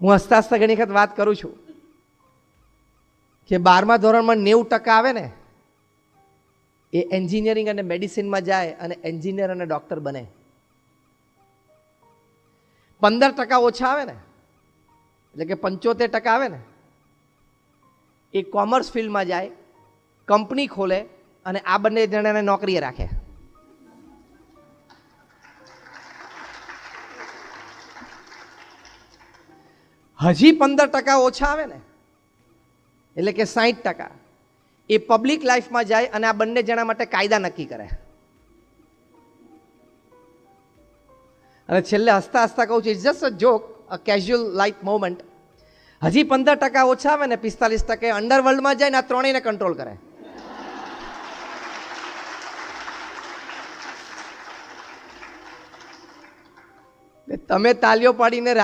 હું હસતા હસતા ઘણી વખત વાત કરું છું કે 12મા ધોરણમાં 90% આવે ને એ એન્જિનિયરિંગ અને મેડિસિનમાં જાય અને એન્જિનિયર અને ડૉક્ટર બને. 15% ઓછા આવે ને, એટલે કે 75% આવે ને, એ કોમર્સ ફિલ્ડમાં જાય, કંપની ખોલે અને આ બંને જણાને નોકરીએ રાખે. હજી 15% ઓછા આવે ને, એટલે કે 60%, એ પબ્લિક લાઈફમાં જાય અને આ બંને જણા માટે કાયદા નક્કી કરે. અને છેલ્લે હસતા હસતા કહું છું, it's just a joke, a casual light moment. હજી 15% ઓછા આવે ને, 45% અંડરવર્લ્ડમાં જાય ને આ ત્રણેયને કંટ્રોલ કરે. તમે તાલીઓ પાડીને